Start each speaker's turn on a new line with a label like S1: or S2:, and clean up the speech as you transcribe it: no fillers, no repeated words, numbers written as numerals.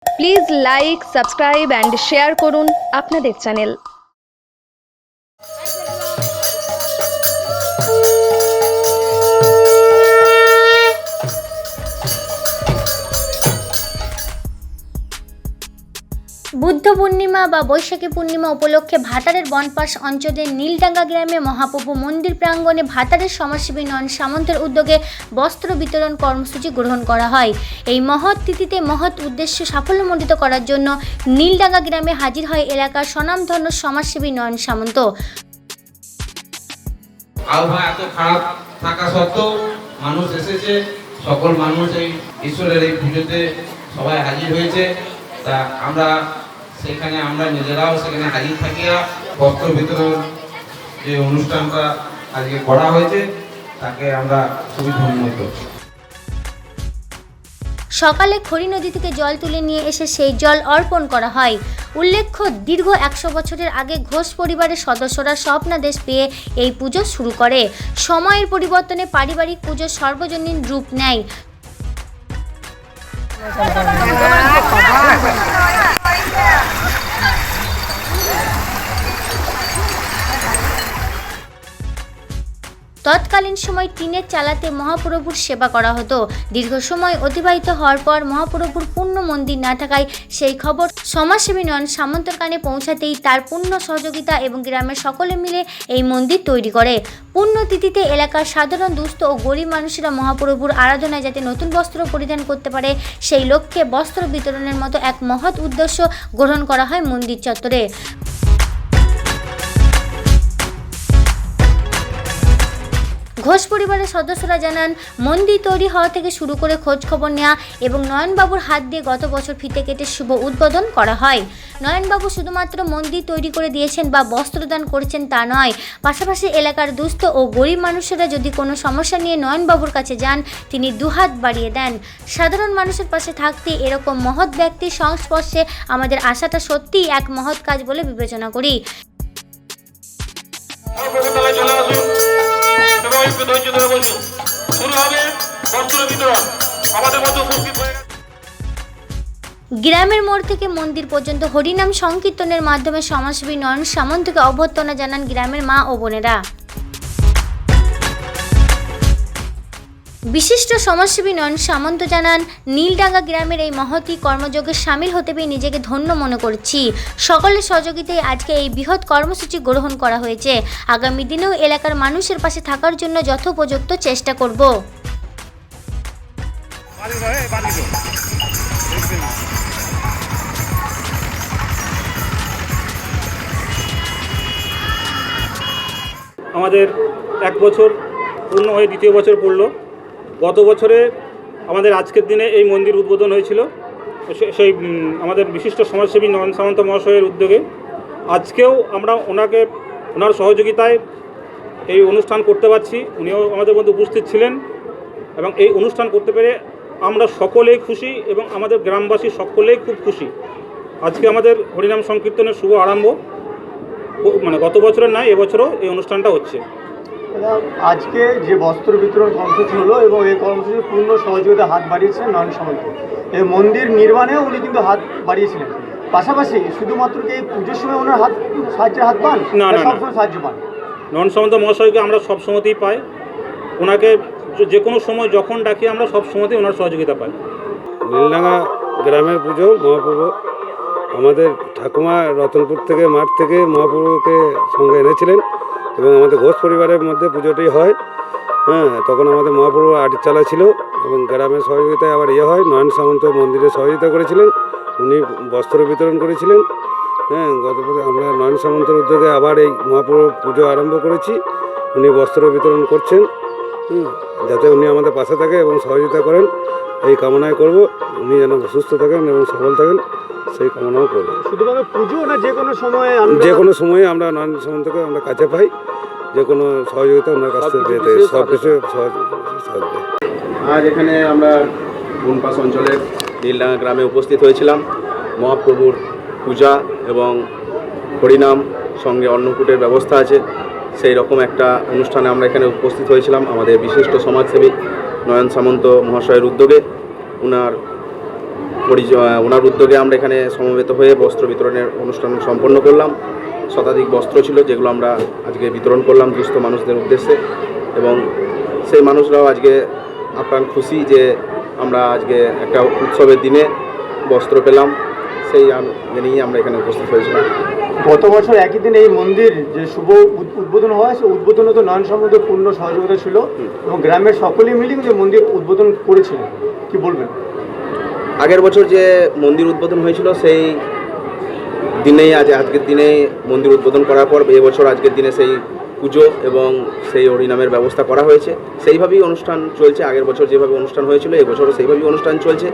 S1: Please like, subscribe and share করুন আপনাদের channel.
S2: Buddha Purnima বা বৈশাখী পূর্ণিমা উপলক্ষে ভাতারের বনপাস অঞ্চলের নীলডাঙ্গা গ্রামে মহাপ্রভু মন্দির প্রাঙ্গণে ভাতারের সমাজসেবী নয়ন সামন্তের উদ্যোগে বস্ত্র বিতরণ কর্মসূচি গ্রহণ করা হয়। এই মহৎ তিথিতে মহৎ উদ্দেশ্য সাফল্যমণ্ডিত করার জন্য নীলডাঙ্গা গ্রামে হাজির হয় এলাকার স্বনামধন্য সমাজসেবী নয়ন সামন্ত।
S3: আবহাওয়া এত খারাপ থাকা সত্ত্বেও মানুষ এসেছে, সকল মানুষ এই ঈশ্বরের এই পুজোতে সবাই হাজির হয়েছে। তা আমরা নিজেরাও সেখানে হাজির থাকিয়া বস্ত্র বিতরণ যে অনুষ্ঠানটা আজকে করা হয়েছে তাকে আমরা খুবই ধন্যবাদ।
S2: সকালে খড়ি নদী থেকে জল তুলে নিয়ে এসে সেই জল অর্পণ করা হয়। উল্লেখ্য, দীর্ঘ 100 বছরের আগে ঘোষ পরিবারের সদস্যরা স্বপ্নাদেশ পেয়ে এই পুজো শুরু করে। সময়ের পরিবর্তনে পারিবারিক পুজো সর্বজনীন রূপ নেয়। তৎকালীন সময় টিনের চালাতে মহাপ্রভুর সেবা করা হতো। দীর্ঘ সময় অতিবাহিত হওয়ার পর মহাপ্রভুর পূর্ণ মন্দির না থাকায় সেই খবর সমাজসেবী নয়ন সামন্তের কানে পৌঁছাতেই তার পূর্ণ সহযোগিতা এবং গ্রামের সকলে মিলে এই মন্দির তৈরি করে। পুণ্যতিথিতে এলাকার সাধারণ দুস্থ ও গরিব মানুষেরা মহাপ্রভুর আরাধনায় যাতে নতুন বস্ত্র পরিধান করতে পারে সেই লক্ষ্যে বস্ত্র বিতরণের মতো এক মহৎ উদ্দেশ্য গ্রহণ করা হয় মন্দির চত্বরে। ঘোষ পরিবারের সদস্যরা জানান, মন্দির তৈরি হওয়া থেকে শুরু করে খোঁজ খবর নেওয়া এবং নয়নবাবুর হাত দিয়ে গত বছর ফিতে কেটে শুভ উদ্বোধন করা হয়। নয়নবাবু শুধুমাত্র মন্দির তৈরি করে দিয়েছেন বা বস্ত্রদান করেছেন তা নয়, পাশাপাশি এলাকার দুস্থ ও গরিব মানুষেরা যদি কোনো সমস্যা নিয়ে নয়নবাবুর কাছে যান তিনি দুহাত বাড়িয়ে দেন। সাধারণ মানুষের পাশে থাকতে এরকম মহৎ ব্যক্তির সংস্পর্শে আমাদের আশাটা সত্যিই এক মহৎ কাজ বলে বিবেচনা করি। গ্রামের মোড় থেকে মন্দির পর্যন্ত হরিনাম সংকীর্তনের মাধ্যমে সমাজসেবী নয়ন সামন্তকে অভ্যর্থনা জানান গ্রামের মা ও বোনেরা। বিশিষ্ট সমাজসেবী নয়ন সামন্ত জানান, নীলডাঙ্গা গ্রামের এই মহতী কর্মযোগে সামিল হতে পেরে নিজেকে ধন্য মনে করছি। সকলের সহযোগিতায় আজকে এই বৃহৎ কর্মসূচি গ্রহণ করা হয়েছে। আগামী দিনেও এলাকার মানুষের পাশে থাকার জন্য যথোপযুক্ত চেষ্টা করব।
S4: আমাদের 1 বছর পূর্ণ হয়ে 2য় বছর পড়ল। গত বছরে আমাদের আজকের দিনে এই মন্দির উদ্বোধন হয়েছিল সেই আমাদের বিশিষ্ট সমাজসেবী নয়ন সামন্ত মহাশয়ের উদ্যোগে। আজকেও আমরা ওনার সহযোগিতায় এই অনুষ্ঠান করতে পারছি। উনিও আমাদের মধ্যে উপস্থিত ছিলেন এবং এই অনুষ্ঠান করতে পেরে আমরা সকলেই খুশি এবং আমাদের গ্রামবাসী সকলেই খুব খুশি। আজকে আমাদের হরিনাম সংকীর্তনের শুভ আরম্ভ, গত বছরের নয় এবছরও এই অনুষ্ঠানটা হচ্ছে।
S5: আজকে যে বস্ত্র বিতরণ কর্মসূচি হলো এবং এই কর্মসূচির পূর্ণ সহযোগিতা হাত বাড়িয়েছেন নয়ন সামন্ত। এই মন্দির নির্মাণেও উনি কিন্তু হাত বাড়িয়েছিলেন। পাশাপাশি শুধুমাত্র কি এই পুজোর সময় ওনার সাহায্যের হাত পান?
S4: না,
S5: সবসময় সাহায্য পান।
S4: নয়ন সামন্ত মহাশয়কে আমরা সব সময়তেই পাই। ওনাকে যে কোনো সময় যখন ডাকি আমরা সব সময়তেই ওনার সহযোগিতা পাই।
S6: নীলডাঙ্গা গ্রামের পুজো মহাপ্রভু আমাদের ঠাকুমা রতনপুর থেকে মাঠ থেকে মহাপ্রভুকে সঙ্গে এনেছিলেন এবং আমাদের ঘোষ পরিবারের মধ্যে পুজোটি হয়। তখন আমাদের মহাপ্রভু আটচালা ছিল এবং গ্রামের সহযোগিতায় আবার হয়। নয়ন সামন্ত মন্দিরে সহযোগিতা করেছিলেন, উনি বস্ত্র বিতরণ করেছিলেন। গতকাল আমরা নয়ন সামন্তের উদ্যোগে আবার এই মহাপ্রভু পুজো আরম্ভ করেছি। উনি বস্ত্র বিতরণ করছেন, যাতে উনি আমাদের পাশে থাকে এবং সহযোগিতা করেন এই কামনায় করব। উনি যেন সুস্থ থাকেন এবং সফল থাকেন সেই কামনাও করবো।
S5: শুধুমাত্র পুজো না, যে কোনো সময়ে
S6: আমরা নয়ন সামন্তকে আমরা কাছে পাই, যে কোনো সহযোগিতা ওনার কাছ থেকে পেয়ে থাকি, সব কিছু সহযোগিতা।
S7: আজ এখানে আমরা বনপাস অঞ্চলের নীলডাঙ্গা গ্রামে উপস্থিত হয়েছিলাম। মহাপ্রভুর পূজা এবং হরিনাম সঙ্গে অন্নকূটের ব্যবস্থা আছে, সেই রকম একটা অনুষ্ঠানে আমরা এখানে উপস্থিত হয়েছিলাম আমাদের বিশিষ্ট সমাজসেবী নয়ন সামন্ত মহাশয়ের উদ্যোগে। ওনার ওনার উদ্যোগে আমরা এখানে সমবেত হয়ে বস্ত্র বিতরণের অনুষ্ঠান সম্পন্ন করলাম। শতাধিক বস্ত্র ছিল যেগুলো আমরা আজকে বিতরণ করলাম দুস্থ মানুষদের উদ্দেশ্যে, এবং সেই মানুষরাও আজকে আপ্রাণ খুশি যে আমরা আজকে একটা উৎসবের দিনে বস্ত্র পেলাম। সেই নিয়েই আমরা এখানে উপস্থিত হয়েছিলাম।
S5: গত বছর একই দিন এই মন্দির যে শুভ উদ্বোধন হয়, সেই উদ্বোধনে তো নয়ন সম্বন্ধে পূর্ণ সহযোগিতা ছিল এবং গ্রামের সকলেই মিলে কিন্তু মন্দির উদ্বোধন করেছিলেন, কি বলবেন?
S7: আগের বছর যে মন্দির উদ্বোধন হয়েছিল সেই দিনেই আজকের দিনে মন্দির উদ্বোধন করার পর এবছর আজকের দিনে সেই পুজো এবং সেই হরিনামের ব্যবস্থা করা হয়েছে। সেইভাবেই অনুষ্ঠান চলছে। আগের বছর যেভাবে অনুষ্ঠান হয়েছিল এবছরও সেইভাবেই অনুষ্ঠান চলছে।